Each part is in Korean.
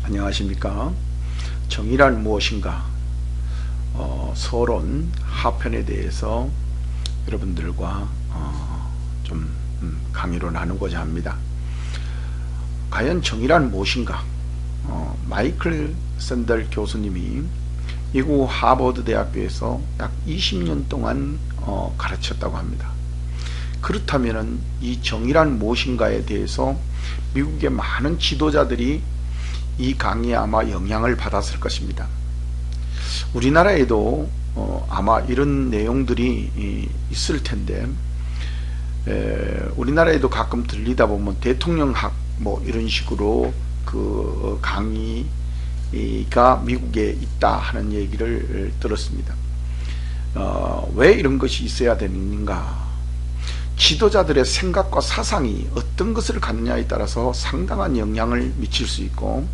안녕하십니까. 정의란 무엇인가 서론 하편에 대해서 여러분들과 좀 강의로 나누고자 합니다. 과연 정의란 무엇인가? 마이클 샌델 교수님이 미국 하버드 대학교에서 약 20년 동안 가르쳤다고 합니다. 그렇다면 이 정의란 무엇인가에 대해서 미국의 많은 지도자들이 이 강의에 아마 영향을 받았을 것입니다. 우리나라에도 아마 이런 내용들이 있을 텐데, 우리나라에도 가끔 들리다 보면 대통령학 뭐 이런 식으로 그 강의가 미국에 있다 하는 얘기를 들었습니다. 왜 이런 것이 있어야 되는가? 지도자들의 생각과 사상이 어떤 것을 갖느냐에 따라서 상당한 영향을 미칠 수 있고,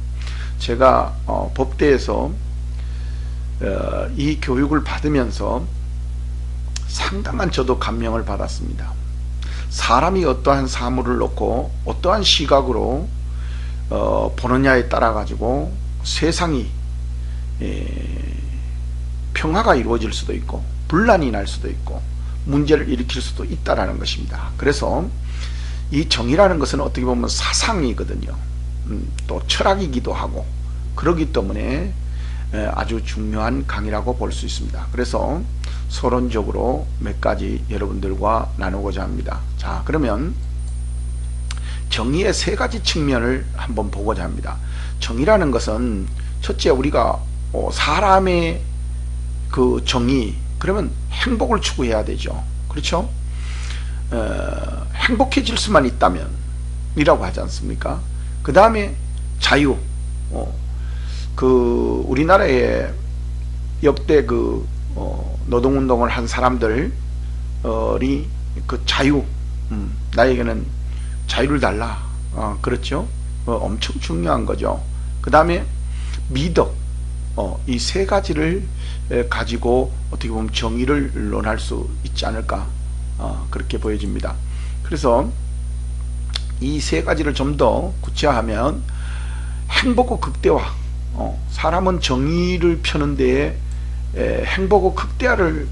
제가 법대에서 이 교육을 받으면서 상당한 저도 감명을 받았습니다. 사람이 어떠한 사물을 놓고 어떠한 시각으로 보느냐에 따라 가지고 세상이 평화가 이루어질 수도 있고 분란이 날 수도 있고 문제를 일으킬 수도 있다라는 것입니다. 그래서 이 정의라는 것은 어떻게 보면 사상이거든요. 또 철학이기도 하고 그렇기 때문에 아주 중요한 강의라고 볼 수 있습니다. 그래서 서론적으로 몇 가지 여러분들과 나누고자 합니다. 자, 그러면 정의의 세 가지 측면을 한번 보고자 합니다. 정의라는 것은 첫째, 우리가 사람의 그 정의, 그러면 행복을 추구해야 되죠. 그렇죠? 행복해질 수만 있다면 이라고 하지 않습니까? 그 다음에 자유. 그 우리나라에 역대 그 노동운동을 한 사람들이 그 자유, 나에게는 자유를 달라. 그렇죠? 엄청 중요한 거죠. 그 다음에 미덕. 이 세 가지를 가지고 어떻게 보면 정의를 논할 수 있지 않을까, 그렇게 보여집니다. 그래서 이 세 가지를 좀 더 구체화하면 행복의 극대화, 사람은 정의를 펴는 데에 행복의 극대화를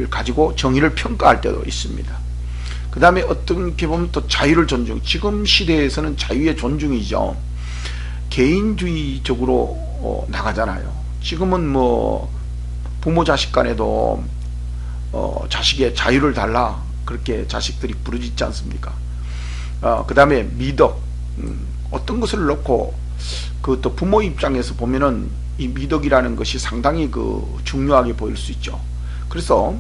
가지고 정의를 평가할 때도 있습니다. 그 다음에 어떻게 보면 또 자유를 존중, 지금 시대에서는 자유의 존중이죠. 개인주의적으로 나가잖아요. 지금은 뭐 부모 자식 간에도 자식의 자유를 달라 그렇게 자식들이 부르짖지 않습니까? 그 다음에 미덕, 어떤 것을 놓고 그 또 부모 입장에서 보면은 이 미덕이라는 것이 상당히 그 중요하게 보일 수 있죠. 그래서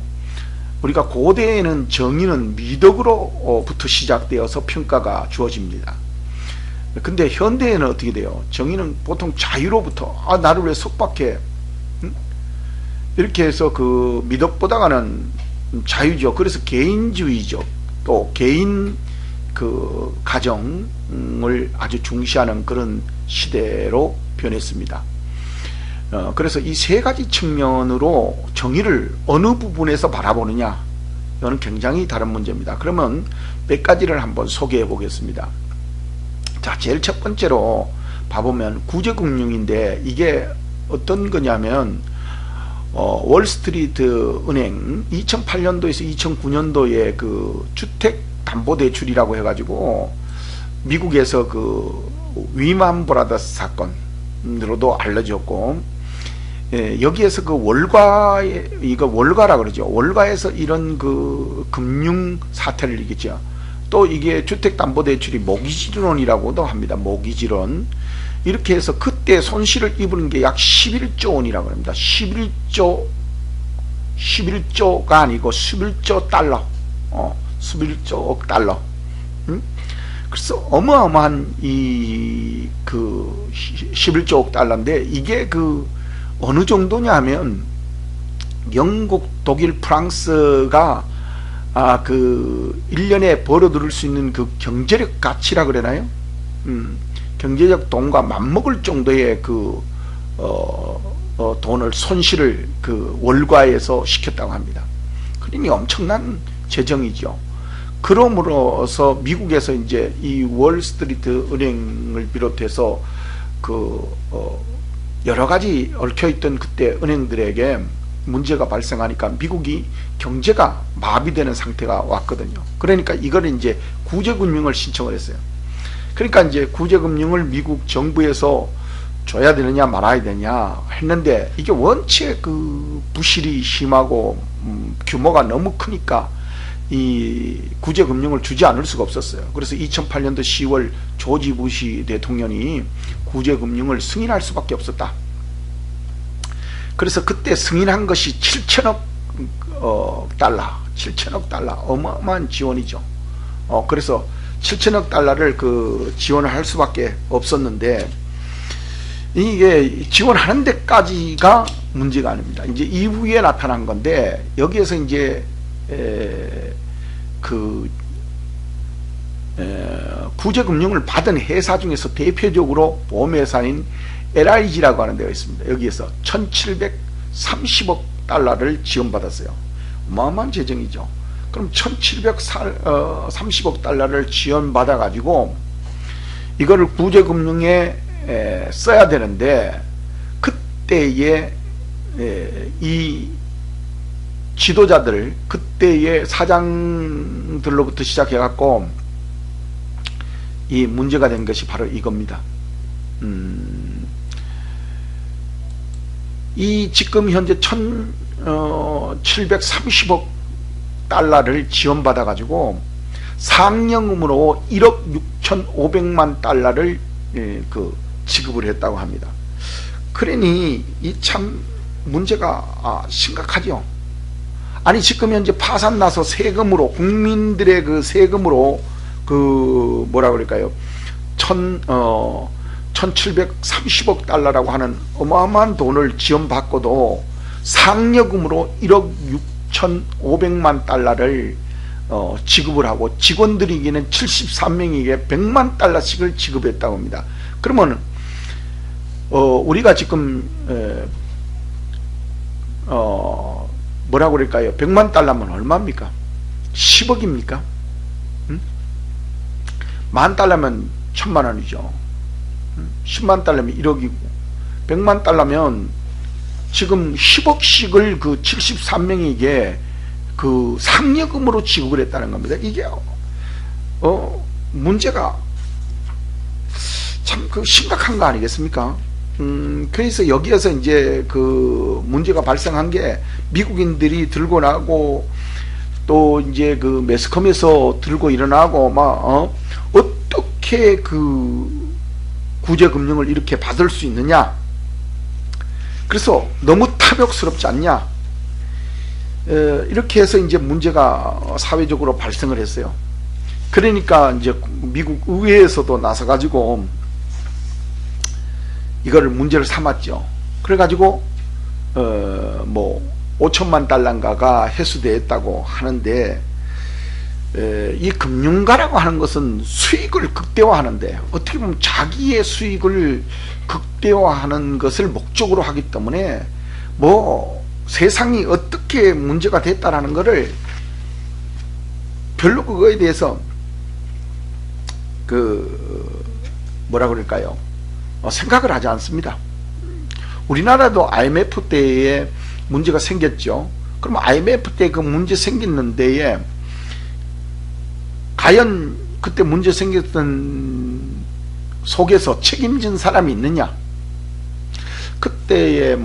우리가 고대에는 정의는 미덕으로부터 시작되어서 평가가 주어집니다. 근데 현대에는 어떻게 돼요? 정의는 보통 자유로부터, 나를 왜 속박해? 이렇게 해서 그 미덕보다는 자유죠. 그래서 개인주의죠. 또 개인 그 가정을 아주 중시하는 그런 시대로 변했습니다. 그래서 이 세 가지 측면으로 정의를 어느 부분에서 바라보느냐, 이거는 굉장히 다른 문제입니다. 그러면 몇 가지를 한번 소개해 보겠습니다. 자, 제일 첫 번째로 봐보면 구제금융인데, 이게 어떤 거냐면 월스트리트 은행 2008년도에서 2009년도에 그 주택담보대출이라고 해가지고 미국에서 그 위만 브라더스 사건으로도 알려졌고, 여기에서 그 이거 월가라 그러죠. 월가에서 이런 그 금융 사태를 일으켰죠. 또 이게 주택담보대출이 모기지론이라고도 합니다. 모기지론. 이렇게 해서 그때 손실을 입은 게 약 11조 원이라고 합니다. 11조가 아니고 11조 달러. 11조 달러. 그래서 어마어마한 이 그 11조 달러인데, 이게 그 어느 정도냐 하면 영국, 독일, 프랑스가 그 1년에 벌어들일 수 있는 그 경제력 가치라 그러나요? 경제적 돈과 맞먹을 정도의 그 돈을 손실을 그 월가에서 시켰다고 합니다. 그러니 엄청난 재정이죠. 그러므로서 미국에서 이제 이 월스트리트 은행을 비롯해서 여러 가지 얽혀있던 그때 은행들에게 문제가 발생하니까 미국이 경제가 마비되는 상태가 왔거든요. 그러니까 이걸 이제 구제금융을 신청을 했어요. 그러니까 이제 구제금융을 미국 정부에서 줘야 되느냐 말아야 되냐 했는데, 이게 원체 그 부실이 심하고 규모가 너무 크니까 이 구제금융을 주지 않을 수가 없었어요. 그래서 2008년도 10월 조지 부시 대통령이 구제금융을 승인할 수밖에 없었다. 그래서 그때 승인한 것이 7천억 달러, 7천억 달러, 어마어마한 지원이죠. 그래서 7천억 달러를 지원을 할 수밖에 없었는데, 이게 지원하는 데까지가 문제가 아닙니다. 이제 이후에 나타난 건데, 여기에서 이제 구제금융을 받은 회사 중에서 대표적으로 보험회사인 LIG라고 하는 데가 있습니다. 여기에서 1730억 달러를 지원받았어요. 어마어마한 재정이죠. 그럼 1730억 달러를 지원받아 가지고 이거를 구제금융에 써야 되는데, 그때의 이 지도자들, 그때의 사장들로부터 시작해 갖고 이 문제가 된 것이 바로 이겁니다. 이 지금 현재 1730억 달러를 지원받아 가지고 상여금으로 1억 6,500만 달러를 지급을 했다고 합니다. 그러니 이 참 문제가 심각하죠. 아니 지금 현재 파산 나서 세금으로, 국민들의 그 세금으로 뭐라 그럴까요? 1730억 달러라고 하는 어마어마한 돈을 지원받고도 상여금으로 1억 6,500만 달러를 지급을 하고, 직원들에게는 73명에게 100만 달러씩을 지급했다고 합니다. 그러면 우리가 지금 뭐라고 그럴까요? 100만 달러면 얼마입니까? 10억입니까? 응? 10,000 달러면 1,000만 원이죠. 10만 달러면 1억이고, 100만 달러면 지금 10억씩을 그 73명에게 그 상여금으로 지급을 했다는 겁니다. 이게 문제가 참 심각한 거 아니겠습니까? 그래서 여기에서 이제 그 문제가 발생한 게, 미국인들이 들고 나고 또 이제 그 매스컴에서 들고 일어나고 어떻게 구제금융을 이렇게 받을 수 있느냐, 그래서 너무 탐욕스럽지 않냐, 이렇게 해서 이제 문제가 사회적으로 발생을 했어요. 그러니까 이제 미국 의회에서도 나서 가지고 이거를 문제를 삼았죠. 그래가지고 5천만 달러인가가 회수되었다고 하는데, 이 금융가라고 하는 것은 수익을 극대화하는데, 어떻게 보면 자기의 수익을 극대화하는 것을 목적으로 하기 때문에 세상이 어떻게 문제가 됐다라는 것을 별로 그거에 대해서 뭐라 그럴까요? 생각을 하지 않습니다. 우리나라도 IMF 때에 문제가 생겼죠. 그럼 IMF 때 그 문제 생겼는 데에 과연 그때 문제 생겼던 속에서 책임진 사람이 있느냐? 그때의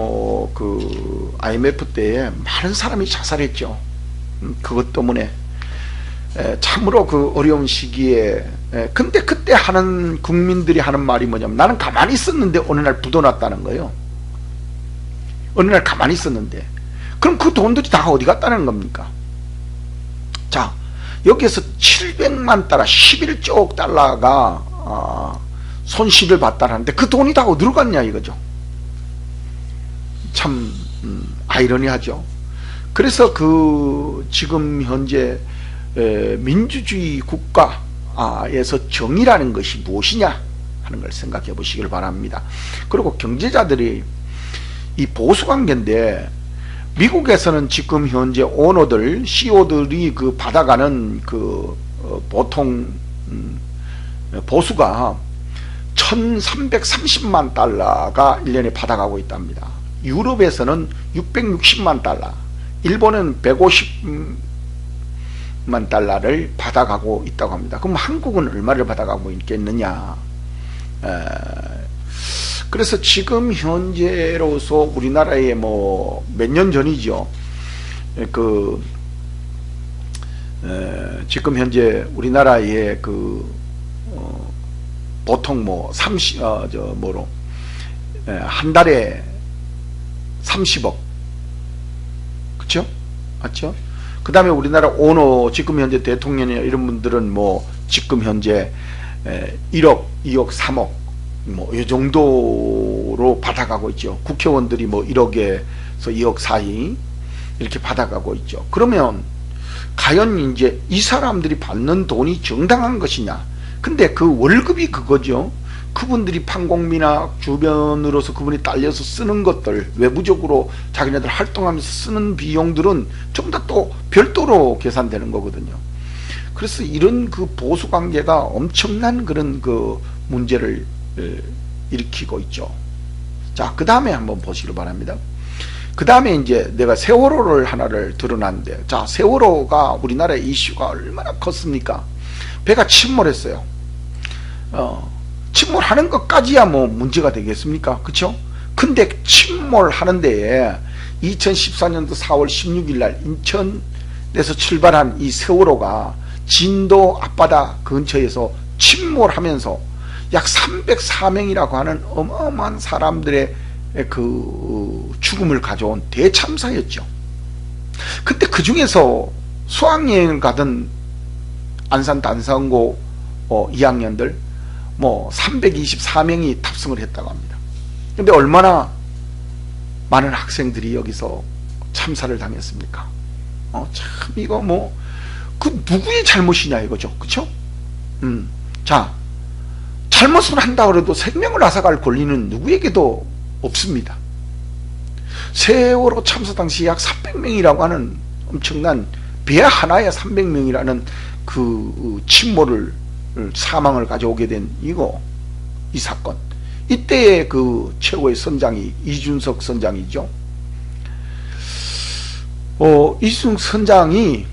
IMF 때에 많은 사람이 자살했죠. 그것 때문에 참으로 그 어려운 시기에. 근데 그때 국민들이 하는 말이 뭐냐면, 나는 가만히 있었는데 어느 날 부도났다는 거예요. 어느 날 가만히 있었는데. 그럼 그 돈들이 다 어디 갔다는 겁니까? 자, 여기에서 700만 달러, 11조 달러가 손실을 봤다는데 그 돈이 다 어디로 갔냐 이거죠. 참 아이러니하죠. 그래서 지금 현재 민주주의 국가에서 정의라는 것이 무엇이냐 하는 걸 생각해 보시길 바랍니다. 그리고 경제자들이 이 보수관계인데, 미국에서는 지금 현재 오너들, CEO들이 받아가는 보통 보수가 1330만 달러가 1년에 받아가고 있답니다. 유럽에서는 660만 달러, 일본은 150만 달러를 받아가고 있다고 합니다. 그럼 한국은 얼마를 받아가고 있겠느냐? 그래서 지금 현재로서 우리나라에 뭐 몇 년 전이죠. 지금 현재 우리나라에 보통 뭐 한 달에 30억, 그쵸? 맞죠? 그 다음에 우리나라 오너, 지금 현재 대통령이나 이런 분들은 뭐 지금 현재 1억, 2억, 3억 뭐 이 정도로 받아가고 있죠. 국회의원들이 뭐 1억에서 2억 사이 이렇게 받아가고 있죠. 그러면 과연 이제 이 사람들이 받는 돈이 정당한 것이냐? 근데 그 월급이 그거죠. 그분들이 판공비나 주변으로서 그분이 딸려서 쓰는 것들, 외부적으로 자기네들 활동하면서 쓰는 비용들은 좀 더 또 별도로 계산되는 거거든요. 그래서 이런 그 보수관계가 엄청난 그런 그 문제를 일으키고 있죠. 자, 그 다음에 한번 보시길 바랍니다. 그 다음에 이제 내가 세월호를 하나를 드러났는데, 자, 세월호가 우리나라의 이슈가 얼마나 컸습니까? 배가 침몰했어요. 침몰하는 것까지야 뭐 문제가 되겠습니까? 그쵸? 근데 침몰하는데 2014년도 4월 16일 날 인천에서 출발한 이 세월호가 진도 앞바다 근처에서 침몰하면서 약 304명이라고 하는 어마어마한 사람들의 그 죽음을 가져온 대참사였죠. 그때 그 중에서 수학여행을 가던 안산 단성고 2학년들 뭐 324명이 탑승을 했다고 합니다. 근데 얼마나 많은 학생들이 여기서 참사를 당했습니까? 참 이거 뭐 그 누구의 잘못이냐 이거죠. 그쵸? 자, 잘못을 한다 그래도 생명을 앗아갈 권리는 누구에게도 없습니다. 세월호 참사 당시 약 300명이라고 하는 엄청난 배 하나에 300명이라는 그 침몰을 사망을 가져오게 된 이 사건. 이때의 그 최고의 선장이 이준석 선장이죠. 이준석 선장이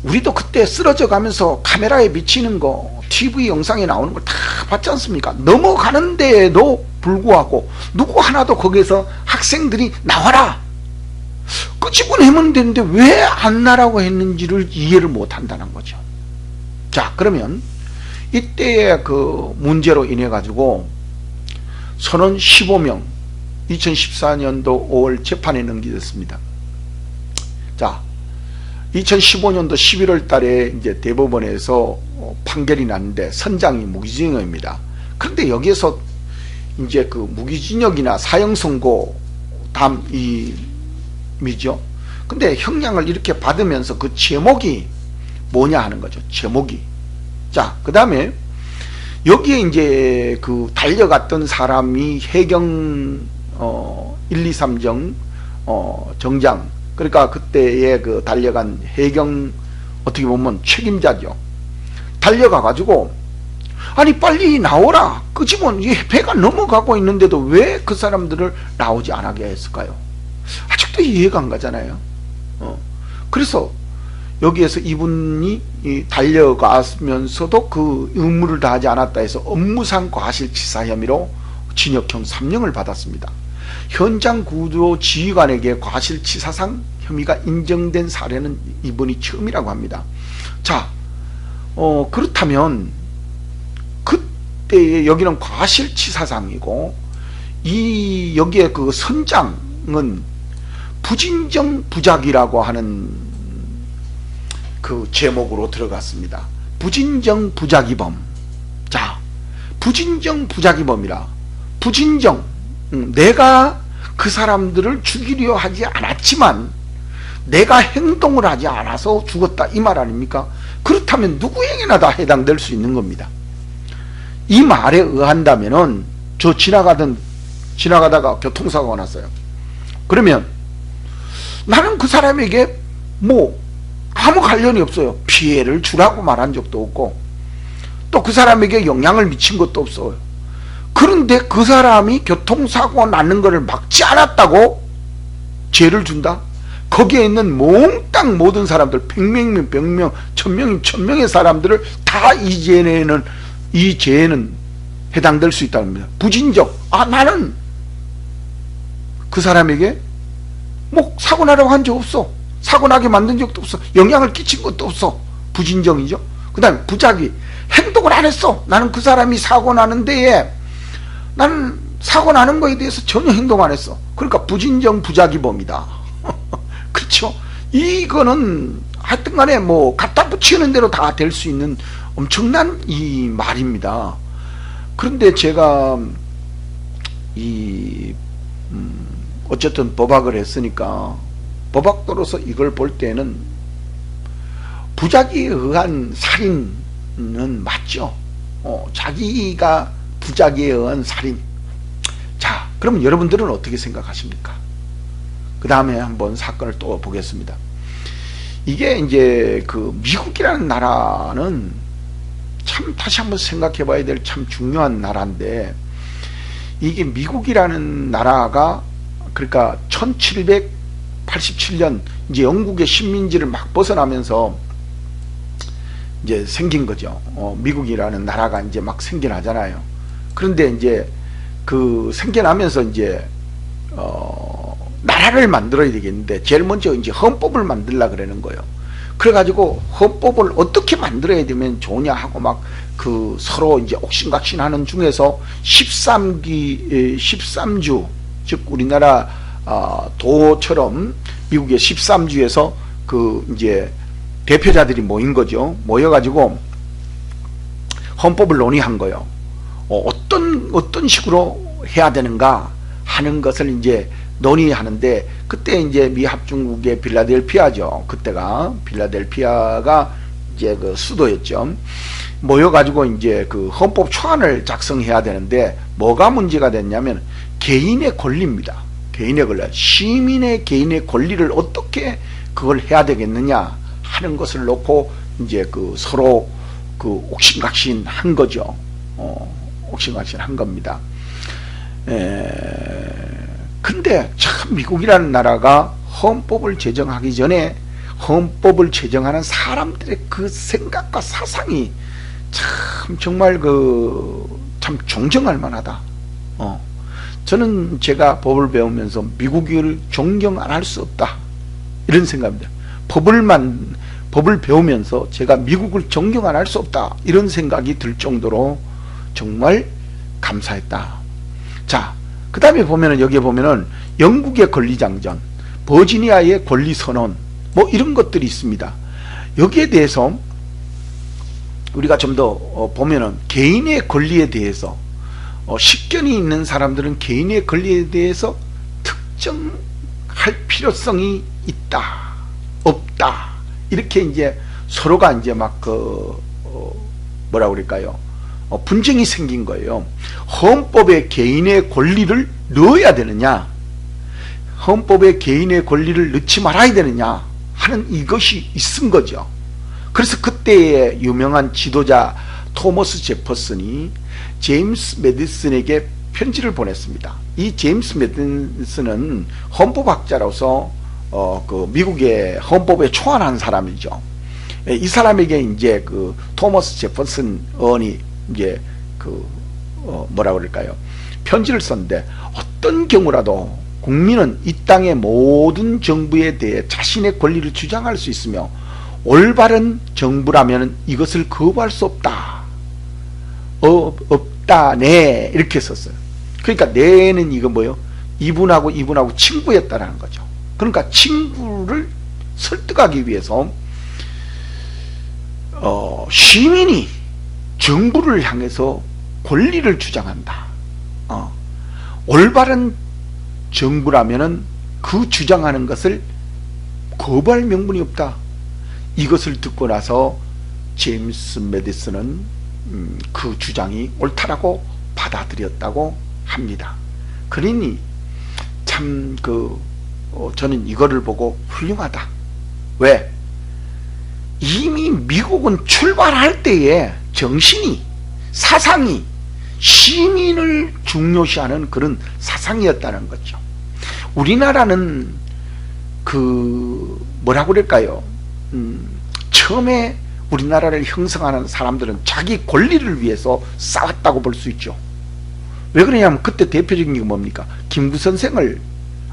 우리도 그때 쓰러져 가면서 카메라에 비치는 거, TV 영상에 나오는 걸 다 봤지 않습니까? 넘어가는데도 불구하고 누구 하나도 거기에서 학생들이 나와라! 끄집어내면 되는데 왜 안 나라고 했는지를 이해를 못 한다는 거죠. 자, 그러면 이때의 그 문제로 인해 가지고 선원 15명 2014년도 5월 재판에 넘겨졌습니다. 자, 2015년도 11월 달에 이제 대법원에서 판결이 났는데 선장이 무기징역입니다. 그런데 여기에서 이제 그 무기징역이나 사형 선고 담임이죠. 근데 형량을 이렇게 받으면서 그 제목이 뭐냐 하는 거죠. 제목이. 자, 그 다음에 여기에 이제 그 달려갔던 사람이 해경 1, 2, 3정 정장, 그러니까 그때에 그 달려간 해경 어떻게 보면 책임자죠. 달려가 가지고 아니 빨리 나오라. 끄집은 배가 넘어가고 있는데도 왜 그 사람들을 나오지 않게 했을까요? 아직도 이해가 안 가잖아요. 그래서 여기에서 이분이 달려가면서도 그 의무를 다하지 않았다 해서 업무상 과실치사 혐의로 징역형 3년을 받았습니다. 현장 구조 지휘관에게 과실치사상 혐의가 인정된 사례는 이번이 처음이라고 합니다. 자, 그렇다면 그때 여기는 과실치사상이고 여기에 그 선장은 부진정 부작이라고 하는 그 제목으로 들어갔습니다. 부진정 부작위범. 자, 부진정 부작위범이라. 부진정, 내가 그 사람들을 죽이려 하지 않았지만 내가 행동을 하지 않아서 죽었다 이 말 아닙니까? 그렇다면 누구에게나 다 해당될 수 있는 겁니다. 이 말에 의한다면은 저 지나가다가 교통사고가 났어요. 그러면 나는 그 사람에게 뭐 아무 관련이 없어요. 피해를 주라고 말한 적도 없고 또 그 사람에게 영향을 미친 것도 없어요. 그런데 그 사람이 교통사고 나는 것을 막지 않았다고 죄를 준다? 거기에 있는 몽땅 모든 사람들 100명이면 100명, 1000명이면 1000명의 사람들을 다 이 죄에는 해당될 수 있다는 겁니다. 부진적. 나는 그 사람에게 뭐 사고 나라고 한 적 없어. 사고 나게 만든 적도 없어. 영향을 끼친 것도 없어. 부진정이죠. 그 다음에 부작위. 행동을 안 했어. 나는 그 사람이 사고 나는 데에 나는 사고 나는 거에 대해서 전혀 행동 안 했어. 그러니까 부진정 부작위범이다. 그렇죠. 이거는 하여튼 간에 뭐 갖다 붙이는 대로 다 될 수 있는 엄청난 이 말입니다. 그런데 제가 어쨌든 법학을 했으니까 법학도로서 이걸 볼 때는 부작위에 의한 살인은 맞죠. 자기가 부작위에 의한 살인. 자, 그럼 여러분들은 어떻게 생각하십니까? 그 다음에 한번 사건을 또 보겠습니다. 이게 이제 그 미국이라는 나라는 참 다시 한번 생각해 봐야 될 참 중요한 나라인데, 이게 미국이라는 나라가 그러니까 1787년 이제 영국의 식민지를 막 벗어나면서 이제 생긴 거죠. 미국이라는 나라가 이제 막 생겨나잖아요. 그런데 이제 그 생겨나면서 이제 나라를 만들어야 되겠는데 제일 먼저 이제 헌법을 만들라 그러는 거예요. 그래가지고 헌법을 어떻게 만들어야 되면 좋냐 하고 막 그 서로 이제 옥신각신하는 중에서 13주, 즉 우리나라 도처럼 미국의 13주에서 그 이제 대표자들이 모인 거죠. 모여가지고 헌법을 논의한 거예요. 어떤 식으로 해야 되는가 하는 것을 이제 논의하는데, 그때 이제 미 합중국의 필라델피아죠. 그때가 필라델피아가 이제 그 수도였죠. 모여가지고 이제 그 헌법 초안을 작성해야 되는데, 뭐가 문제가 됐냐면 개인의 권리입니다. 개인의 권리, 시민의 개인의 권리를 어떻게 그걸 해야 되겠느냐 하는 것을 놓고 이제 그 서로 그 옥신각신 한 거죠. 옥신각신 한 겁니다. 근데 참 미국이라는 나라가 헌법을 제정하기 전에 헌법을 제정하는 사람들의 그 생각과 사상이 참 정말 참 존경할 만하다. 저는 제가 법을 배우면서 미국을 존경 안 할 수 없다, 이런 생각입니다. 법을 배우면서 제가 미국을 존경 안 할 수 없다, 이런 생각이 들 정도로 정말 감사했다. 자, 그 다음에 보면은 여기에 보면은 영국의 권리장전, 버지니아의 권리선언, 뭐 이런 것들이 있습니다. 여기에 대해서 우리가 좀 더 보면은 개인의 권리에 대해서 식견이 있는 사람들은 개인의 권리에 대해서 특정할 필요성이 있다, 없다, 이렇게 이제 서로가 이제 막 뭐라 그럴까요? 분쟁이 생긴 거예요. 헌법에 개인의 권리를 넣어야 되느냐, 헌법에 개인의 권리를 넣지 말아야 되느냐 하는 이것이 있은 거죠. 그래서 그때의 유명한 지도자 토머스 제퍼슨이 제임스 메디슨에게 편지를 보냈습니다. 이 제임스 메디슨은 헌법학자로서 그 미국의 헌법에 초안한 사람이죠. 이 사람에게 이제 그 토머스 제퍼슨 의원이 이제 뭐라 그럴까요? 편지를 썼는데, 어떤 경우라도 국민은 이 땅의 모든 정부에 대해 자신의 권리를 주장할 수 있으며 올바른 정부라면 이것을 거부할 수 없다. 없다, 네, 이렇게 썼어요. 그러니까 네는 이거 뭐요? 이분하고 친구였다라는 거죠. 그러니까 친구를 설득하기 위해서 시민이 정부를 향해서 권리를 주장한다. 올바른 정부라면은 그 주장하는 것을 거부할 명분이 없다. 이것을 듣고 나서 제임스 메디슨은 그 주장이 옳다라고 받아들였다고 합니다. 그러니 참 저는 이거를 보고 훌륭하다. 왜? 이미 미국은 출발할 때에 정신이, 사상이 시민을 중요시하는 그런 사상이었다는 거죠. 우리나라는 뭐라고 그럴까요? 처음에 우리나라를 형성하는 사람들은 자기 권리를 위해서 싸웠다고 볼 수 있죠. 왜 그러냐면 그때 대표적인 게 뭡니까? 김구 선생을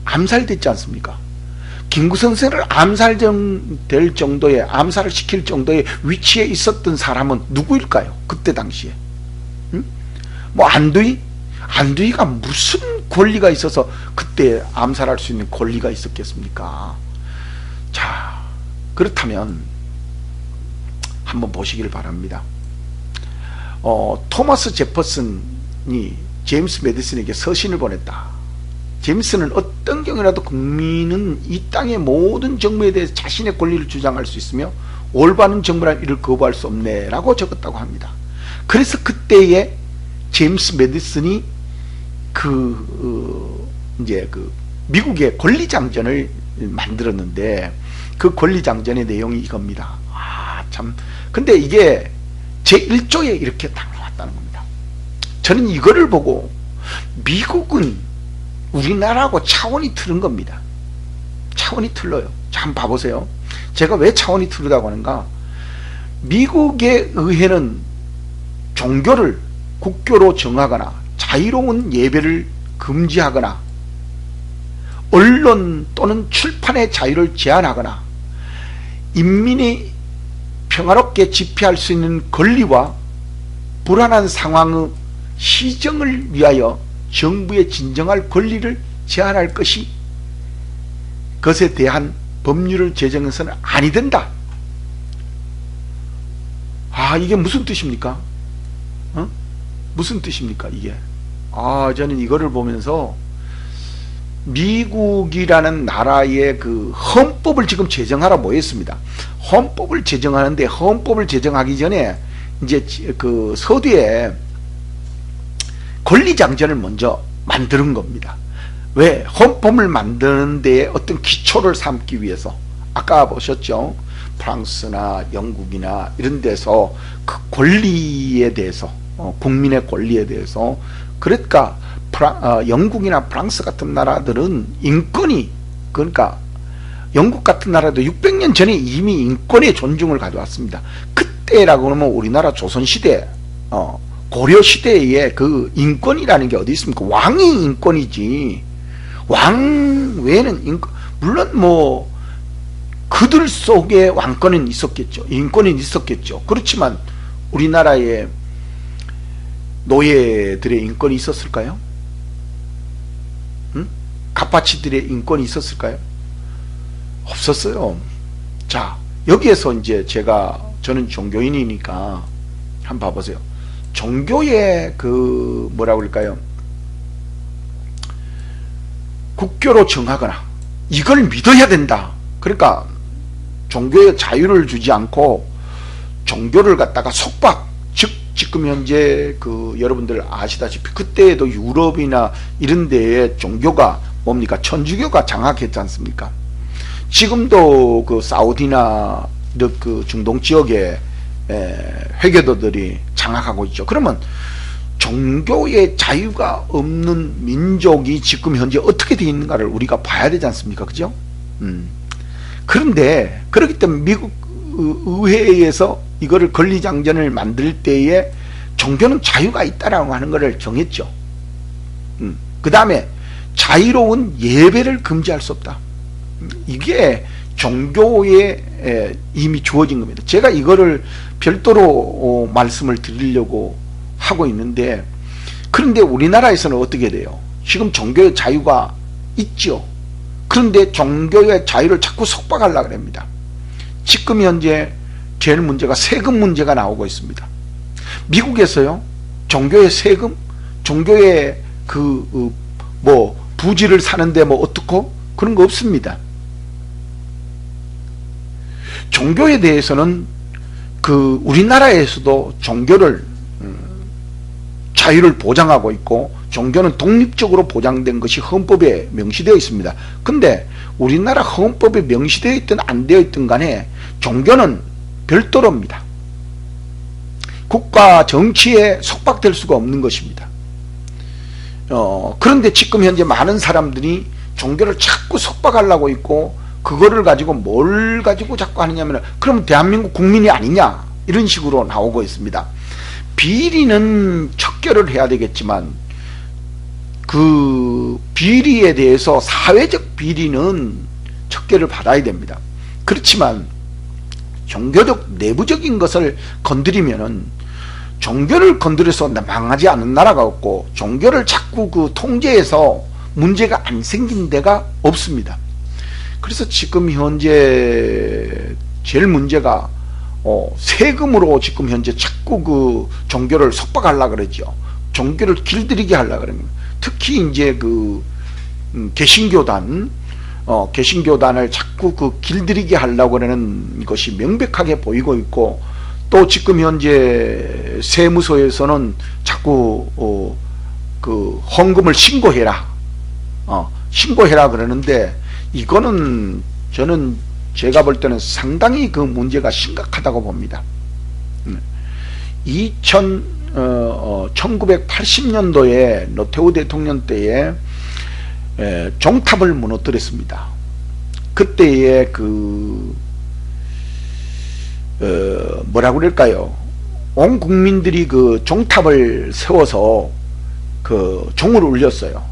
암살됐지 않습니까? 김구 선생을 암살될 정도의, 암살을 시킬 정도의 위치에 있었던 사람은 누구일까요? 그때 당시에. 뭐 안두희가 무슨 권리가 있어서 그때 암살할 수 있는 권리가 있었겠습니까? 자, 그렇다면 한번 보시길 바랍니다. 토마스 제퍼슨이 제임스 매디슨에게 서신을 보냈다. 제임스는 어떤 경우라도 국민은 이 땅의 모든 정부에 대해서 자신의 권리를 주장할 수 있으며 올바른 정부란 이를 거부할 수 없네 라고 적었다고 합니다. 그래서 그때에 제임스 매디슨이 이제 미국의 권리장전을 만들었는데 그 권리장전의 내용이 이겁니다. 참. 근데 이게 제1조에 이렇게 딱 나왔다는 겁니다. 저는 이거를 보고 미국은 우리나라하고 차원이 틀은 겁니다. 차원이 틀려요. 자, 한번 봐보세요. 제가 왜 차원이 틀리다고 하는가? 미국의 의회는 종교를 국교로 정하거나 자유로운 예배를 금지하거나 언론 또는 출판의 자유를 제한하거나 인민이 평화롭게 집회할 수 있는 권리와 불안한 상황의 시정을 위하여 정부의 진정할 권리를 제한할 것에 대한 법률을 제정해서는 아니 된다. 이게 무슨 뜻입니까? 무슨 뜻입니까 이게? 저는 이거를 보면서 미국이라는 나라의 그 헌법을 지금 제정하러 모였습니다. 헌법을 제정하는데 헌법을 제정하기 전에 이제 그 서두에 권리장전을 먼저 만드는 겁니다. 왜? 헌법을 만드는 데 어떤 기초를 삼기 위해서. 아까 보셨죠? 프랑스나 영국이나 이런 데서 그 권리에 대해서, 국민의 권리에 대해서, 그러니까 영국이나 프랑스 같은 나라들은 인권이, 그러니까 영국 같은 나라도 600년 전에 이미 인권의 존중을 가져왔습니다. 그때라고 하면 우리나라 조선시대, 고려시대에 그 인권이라는 게 어디 있습니까? 왕이 인권이지. 왕 외에는 물론 뭐 그들 속에 왕권은 있었겠죠. 인권은 있었겠죠. 그렇지만 우리나라에 노예들의 인권이 있었을까요? 가파치들의 인권이 있었을까요? 없었어요. 자, 여기에서 이제 저는 종교인이니까 한번 봐보세요. 종교의 뭐라고 그럴까요? 국교로 정하거나 이걸 믿어야 된다. 그러니까 종교의 자유를 주지 않고 종교를 갖다가 속박, 즉 지금 현재 여러분들 아시다시피 그때에도 유럽이나 이런 데에 종교가 뭡니까? 천주교가 장악했지 않습니까? 지금도 사우디나 중동 지역에 회교도들이 장악하고 있죠. 그러면 종교의 자유가 없는 민족이 지금 현재 어떻게 되어 있는가를 우리가 봐야 되지 않습니까? 그죠? 그런데 그렇기 때문에 미국 의회에서 이거를 권리장전을 만들 때에 종교는 자유가 있다라고 하는 것을 정했죠. 그 다음에 자유로운 예배를 금지할 수 없다. 이게 종교에 이미 주어진 겁니다. 제가 이거를 별도로 말씀을 드리려고 하고 있는데, 그런데 우리나라에서는 어떻게 돼요? 지금 종교의 자유가 있죠. 그런데 종교의 자유를 자꾸 속박하려고 합니다. 지금 현재 제일 문제가 세금 문제가 나오고 있습니다. 미국에서요, 종교의 세금, 종교의 부지를 사는데 어떻고 그런 거 없습니다. 종교에 대해서는 우리나라에서도 종교를 자유를 보장하고 있고 종교는 독립적으로 보장된 것이 헌법에 명시되어 있습니다. 근데 우리나라 헌법에 명시되어 있든 안 되어 있든 간에 종교는 별도로입니다. 국가 정치에 속박될 수가 없는 것입니다. 그런데 지금 현재 많은 사람들이 종교를 자꾸 속박하려고 있고, 그거를 가지고 뭘 가지고 자꾸 하느냐면, 그럼 대한민국 국민이 아니냐, 이런 식으로 나오고 있습니다. 비리는 척결을 해야 되겠지만, 그 비리에 대해서 사회적 비리는 척결을 받아야 됩니다. 그렇지만 종교적 내부적인 것을 건드리면은, 종교를 건드려서 망하지 않은 나라가 없고, 종교를 자꾸 그 통제해서 문제가 안 생긴 데가 없습니다. 그래서 지금 현재 제일 문제가 세금으로 지금 현재 자꾸 그 종교를 속박하려고 그러죠. 종교를 길들이게 하려고 그럽니다. 특히 이제 그 개신교단을 자꾸 그 길들이게 하려고 하는 것이 명백하게 보이고 있고, 또 지금 현재 세무서에서는 자꾸 그 헌금을 신고해라, 신고해라 그러는데, 이거는 저는 제가 볼 때는 상당히 그 문제가 심각하다고 봅니다. 1980년도에 노태우 대통령 때에 종탑을 무너뜨렸습니다. 그때에 그 뭐라고 그럴까요? 온 국민들이 그 종탑을 세워서 그 종을 울렸어요.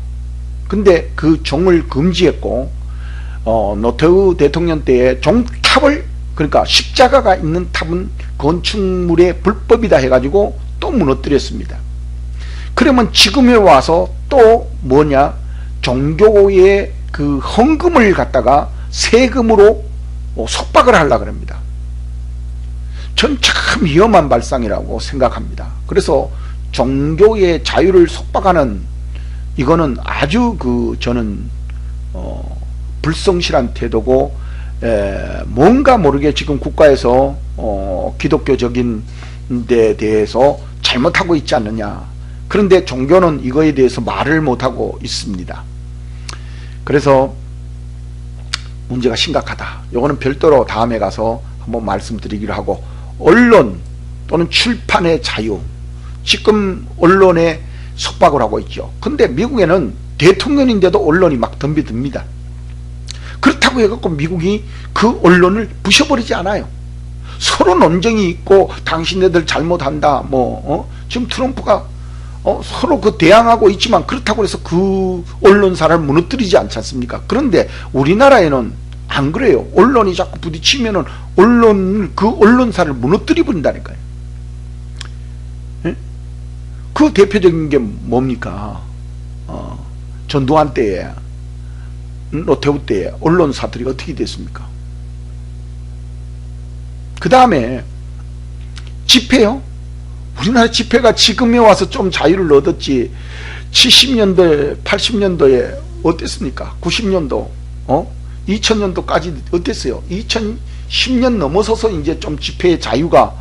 근데 그 종을 금지했고, 노태우 대통령 때에 종탑을, 그러니까 십자가가 있는 탑은 건축물의 불법이다 해가지고 또 무너뜨렸습니다. 그러면 지금에 와서 또 뭐냐, 종교의 그 헌금을 갖다가 세금으로 속박을 하려고 합니다. 전 참 위험한 발상이라고 생각합니다. 그래서 종교의 자유를 속박하는, 이거는 아주 그 저는 불성실한 태도고, 뭔가 모르게 지금 국가에서 기독교적인 데 대해서 잘못하고 있지 않느냐. 그런데 종교는 이거에 대해서 말을 못하고 있습니다. 그래서 문제가 심각하다. 요거는 별도로 다음에 가서 한번 말씀드리기로 하고, 언론 또는 출판의 자유, 지금 언론에 속박을 하고 있죠. 근데 미국에는 대통령인데도 언론이 막 덤비듭니다. 그렇다고 해갖고 미국이 그 언론을 부셔버리지 않아요. 서로 논쟁이 있고, 당신네들 잘못한다, 지금 트럼프가 서로 그 대항하고 있지만, 그렇다고 해서 그 언론사를 무너뜨리지 않지 않습니까? 그런데 우리나라에는 안 그래요. 언론이 자꾸 부딪히면은 그 언론사를 무너뜨려 버린다니까요. 예? 그 대표적인 게 뭡니까? 전두환 때에, 노태우 때에 언론사들이 어떻게 됐습니까? 그 다음에 집회요. 우리나라 집회가 지금에 와서 좀 자유를 얻었지, 70년도에 80년도에 어땠습니까? 90년도 2000년도까지 어땠어요? 2010년 넘어서서 이제 좀 집회의 자유가,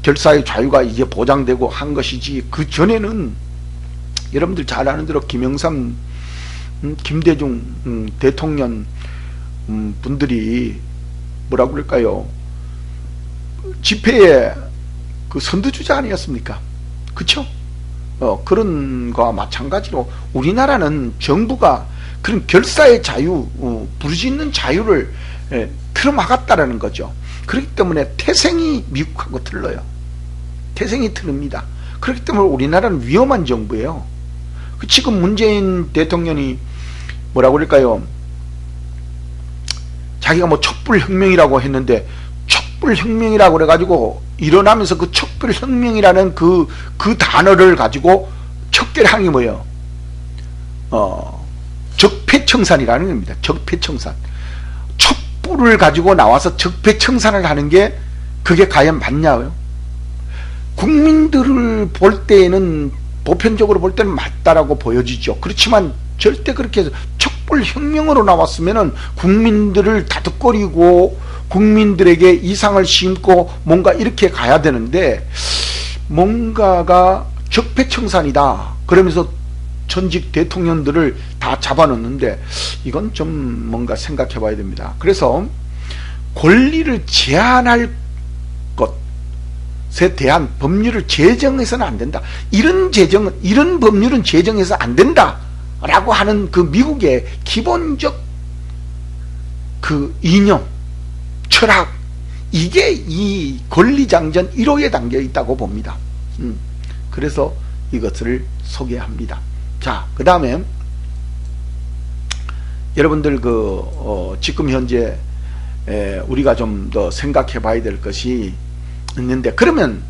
결사의 자유가 이제 보장되고 한 것이지, 그 전에는 여러분들 잘 아는 대로 김영삼, 김대중 대통령 분들이 뭐라고 그럴까요? 집회에 그 선두주자 아니었습니까? 그쵸? 그런 거와 마찬가지로 우리나라는 정부가 그런 결사의 자유, 부르짖는 자유를 틀어막았다라는 거죠. 그렇기 때문에 태생이 미국하고 틀려요. 태생이 틀립니다. 그렇기 때문에 우리나라는 위험한 정부예요. 지금 문재인 대통령이 뭐라고 그럴까요? 자기가 뭐 촛불혁명이라고 했는데, 촛불혁명이라고 그래가지고 일어나면서 그 촛불혁명이라는 그 단어를 가지고 척결한 게 뭐예요? 적폐청산이라는 겁니다. 적폐청산. 촛불을 가지고 나와서 적폐청산을 하는 게 그게 과연 맞냐고요? 국민들을 볼 때에는, 보편적으로 볼 때는 맞다라고 보여지죠. 그렇지만 절대 그렇게 해서 촛불혁명으로 나왔으면은 국민들을 다독거리고 국민들에게 이상을 심고 뭔가 이렇게 가야 되는데, 뭔가가 적폐청산이다 그러면서 전직 대통령들을 다 잡아놓는데, 이건 좀 뭔가 생각해 봐야 됩니다. 그래서 권리를 제한할 것, 대한 법률을 제정해서는 안 된다. 이런 법률은 제정해서 안 된다. 라고 하는 그 미국의 기본적 그 이념, 철학, 이게 이 권리장전 1호에 담겨 있다고 봅니다. 그래서 이것을 소개합니다. 자, 그 다음에 여러분들 지금 현재 우리가 좀 더 생각해 봐야 될 것이 있는데, 그러면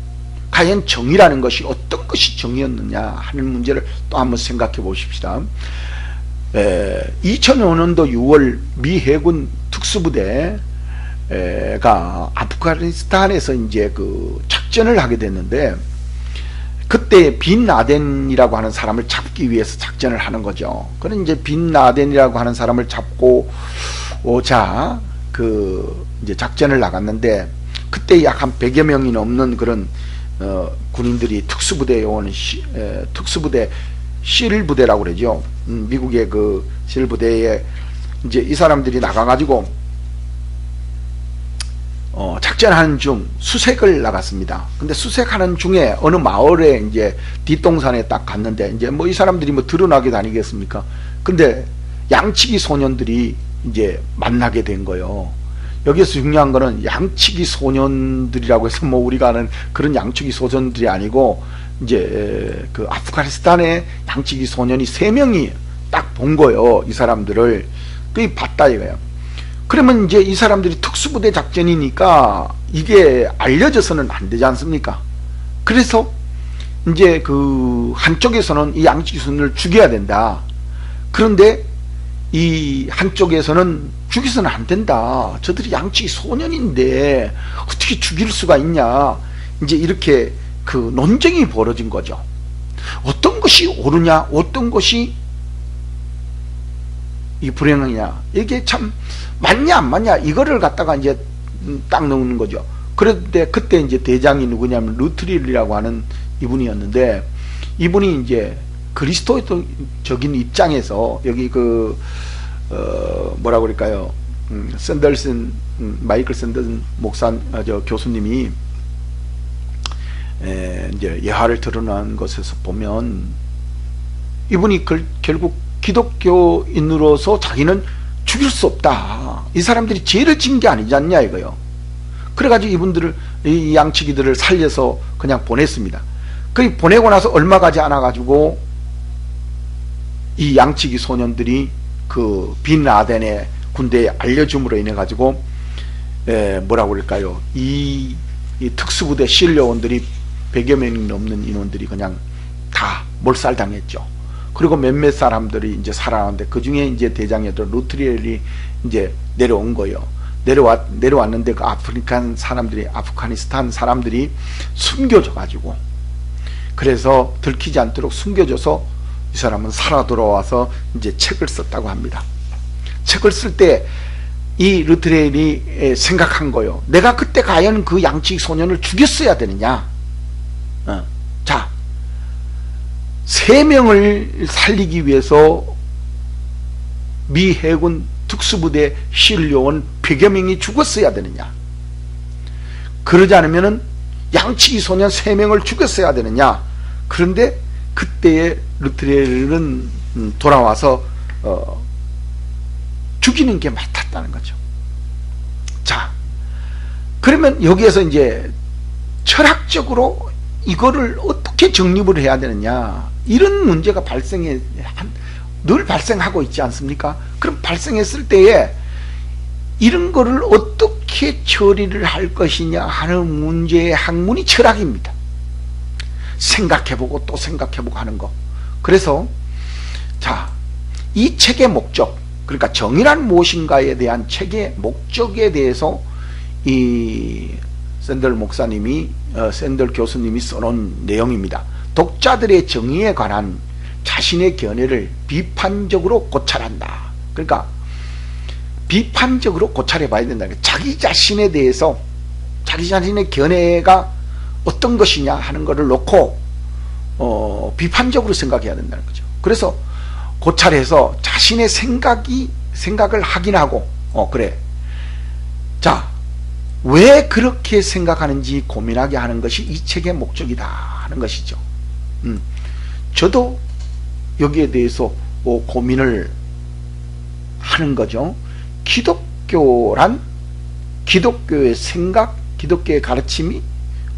과연 정의라는 것이 어떤 것이 정의였느냐 하는 문제를 또 한번 생각해 보십시다. 2005년도 6월 미 해군 특수부대가 아프가니스탄에서 이제 그 작전을 하게 됐는데, 그때 빈 라덴이라고 하는 사람을 잡기 위해서 작전을 하는 거죠. 그런 이제 빈 라덴이라고 하는 사람을 잡고 오자 이제 작전을 나갔는데, 그때 약 한 100여 명이 넘는 그런 군인들이 특수부대 요원 특수부대 실 부대라고 그러죠. 미국의 그 실 부대에 이제 이 사람들이 나가가지고 작전하는 중 수색을 나갔습니다. 근데 수색하는 중에 어느 마을에 이제 뒷동산에 딱 갔는데, 이제 뭐 이 사람들이 뭐 드러나게 다니겠습니까? 근데 양치기 소년들이 이제 만나게 된 거예요. 여기서 중요한 거는 양치기 소년들이라고 해서 뭐 우리가 아는 그런 양치기 소년들이 아니고, 이제 그 아프가니스탄의 양치기 소년이 3명이 딱 본 거예요. 이 사람들을. 그게 봤다 이거예요. 그러면 이제 이 사람들이 특수부대 작전이니까 이게 알려져서는 안 되지 않습니까? 그래서 이제 그 한쪽에서는 이 양치기 소년을 죽여야 된다. 그런데 이 한쪽에서는 죽여서는 안 된다. 저들이 양치기 소년인데 어떻게 죽일 수가 있냐. 이제 이렇게 그 논쟁이 벌어진 거죠. 어떤 것이 옳으냐, 어떤 것이 이 불행하냐, 이게 참 맞냐 안 맞냐, 이거를 갖다가 이제 딱 넣는 거죠. 그런데 그때 이제 대장이 누구냐면 루트릴이라고 하는 이분이었는데, 이분이 이제 그리스도적인 입장에서 여기 뭐라고 그럴까요? 마이클 샌더슨 교수님이 이제 예화를 드러난 것에서 보면, 이분이 결국 기독교인으로서 자기는 죽일 수 없다. 이 사람들이 죄를 지은 게 아니지 않냐 이거요. 그래가지고 이분들을, 이 양치기들을 살려서 그냥 보냈습니다. 그 보내고 나서 얼마 가지 않아 가지고 이 양치기 소년들이 그 빈 라덴의 군대에 알려줌으로 인해 가지고 뭐라고 그럴까요? 이 특수부대 실려원들이 100여 명이 넘는 인원들이 그냥 다 몰살당했죠. 그리고 몇몇 사람들이 이제 살아나는데, 그 중에 이제 대장이었던 루트리엘이 이제 내려온 거예요. 내려왔는데 그 아프가니스탄 사람들이 숨겨져 가지고, 그래서 들키지 않도록 숨겨져서 이 사람은 살아 돌아와서 이제 책을 썼다고 합니다. 책을 쓸 때 이 루트리엘이 생각한 거예요. 내가 그때 과연 그 양치기 소년을 죽였어야 되느냐. 자, 3명을 살리기 위해서 미 해군 특수부대 실려온 100여 명이 죽었어야 되느냐, 그러지 않으면은 양치기 소년 3명을 죽였어야 되느냐. 그런데 그때의 루트리엘은 돌아와서 죽이는 게 맞았다는 거죠. 자, 그러면 여기에서 이제 철학적으로 이거를 어떻게 정립을 해야 되느냐, 이런 문제가 늘 발생하고 있지 않습니까? 그럼 발생했을 때에 이런 거를 어떻게 처리를 할 것이냐 하는 문제의 학문이 철학입니다. 생각해보고 또 생각해보고 하는 거. 그래서 자, 이 책의 목적, 그러니까 정의란 무엇인가에 대한 책의 목적에 대해서 이 샌들 교수님이 써놓은 내용입니다. 독자들의 정의에 관한 자신의 견해를 비판적으로 고찰한다. 그러니까 비판적으로 고찰해 봐야 된다. 자기 자신에 대해서, 자기 자신의 견해가 어떤 것이냐 하는 것을 놓고 비판적으로 생각해야 된다는 거죠. 그래서 고찰해서 자신의 생각을 확인하고, 그래, 자, 왜 그렇게 생각하는지 고민하게 하는 것이 이 책의 목적이다 하는 것이죠. 저도 여기에 대해서 고민을 하는 거죠. 기독교란, 기독교의 생각, 기독교의 가르침이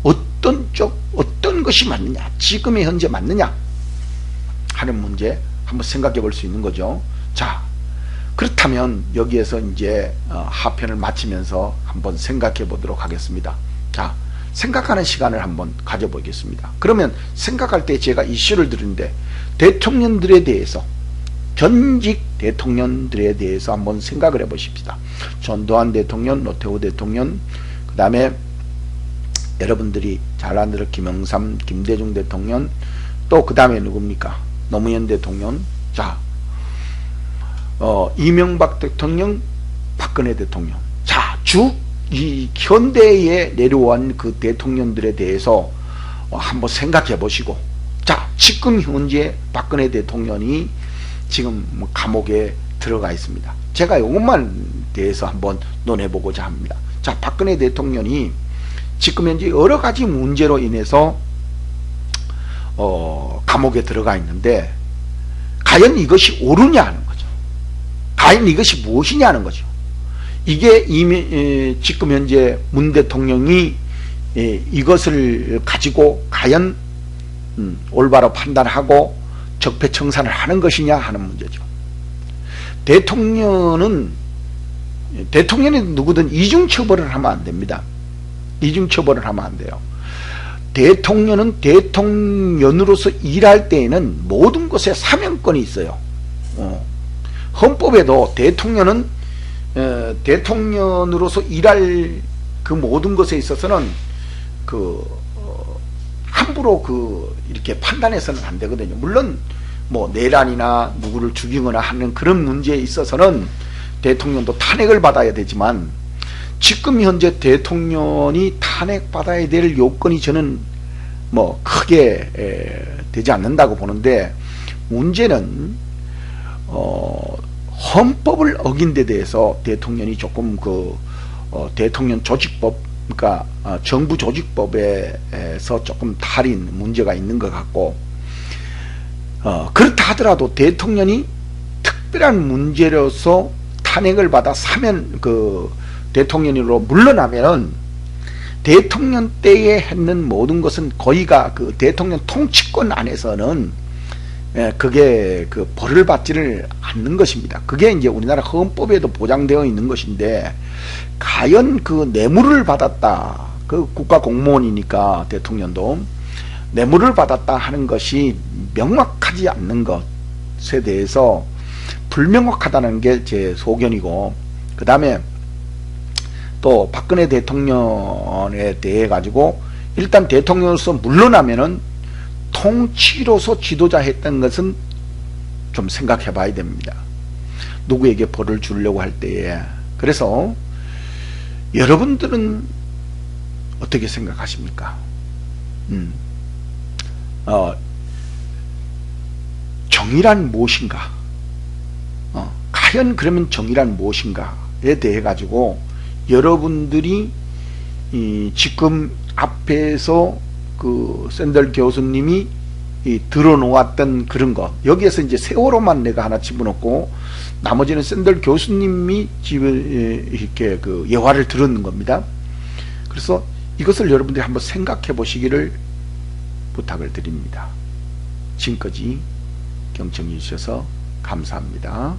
어떤 것이 맞느냐, 지금의 현재 맞느냐 하는 문제 한번 생각해 볼 수 있는 거죠. 자, 그렇다면 여기에서 이제 하편을 마치면서 한번 생각해 보도록 하겠습니다. 자, 생각하는 시간을 한번 가져보겠습니다. 그러면 생각할 때 제가 이슈를 드는데, 대통령들에 대해서, 전직 대통령들에 대해서 한번 생각을 해 보십시다. 전두환 대통령, 노태우 대통령, 그 다음에 여러분들이 잘 아는 김영삼, 김대중 대통령, 또 그 다음에 누굽니까? 노무현 대통령. 자, 이명박 대통령, 박근혜 대통령. 자, 이 현대에 내려온 그 대통령들에 대해서 한번 생각해 보시고, 자, 지금 현재 박근혜 대통령이 지금 감옥에 들어가 있습니다. 제가 이것만 대해서 한번 논해보고자 합니다. 자, 박근혜 대통령이 지금 현재 여러 가지 문제로 인해서 감옥에 들어가 있는데, 과연 이것이 옳으냐 하는 거죠. 과연 이것이 무엇이냐 하는 거죠. 이게 이미 지금 현재 문 대통령이 이것을 가지고 과연 올바로 판단하고 적폐청산을 하는 것이냐 하는 문제죠. 대통령이 누구든 이중처벌을 하면 안 됩니다. 이중처벌을 하면 안 돼요. 대통령은 대통령으로서 일할 때에는 모든 것에 사명권이 있어요. 헌법에도 대통령은 대통령으로서 일할 그 모든 것에 있어서는 함부로 이렇게 판단해서는 안 되거든요. 물론 뭐 내란이나 누구를 죽이거나 하는 그런 문제에 있어서는 대통령도 탄핵을 받아야 되지만, 지금 현재 대통령이 탄핵받아야 될 요건이 저는 뭐 크게 되지 않는다고 보는데, 문제는 헌법을 어긴 데 대해서 대통령이 조금 대통령 조직법, 그러니까 정부 조직법에서 조금 탈인 문제가 있는 것 같고, 그렇다 하더라도 대통령이 특별한 문제로서 탄핵을 받아 대통령으로 물러나면은 대통령 때에 했는 모든 것은 거의가 그 대통령 통치권 안에서는 그게 벌을 받지를 않는 것입니다. 그게 이제 우리나라 헌법에도 보장되어 있는 것인데, 과연 뇌물을 받았다, 국가 공무원이니까 대통령도 뇌물을 받았다 하는 것이 명확하지 않는 것에 대해서 불명확하다는 게 제 소견이고, 그 다음에 또 박근혜 대통령에 대해 가지고 일단 대통령으로서 물러나면은 통치로서 지도자 했던 것은 좀 생각해 봐야 됩니다. 누구에게 벌을 주려고 할 때에. 그래서 여러분들은 어떻게 생각하십니까? 정의란 무엇인가? 과연 그러면 정의란 무엇인가에 대해 가지고 여러분들이 지금 앞에서 샌들 교수님이 들어놓았던 그런 거, 여기에서 이제 세월호만 내가 하나 집어넣고 나머지는 샌들 교수님이 이렇게 예화를 들었는 겁니다. 그래서 이것을 여러분들이 한번 생각해 보시기를 부탁을 드립니다. 지금까지 경청해 주셔서 감사합니다.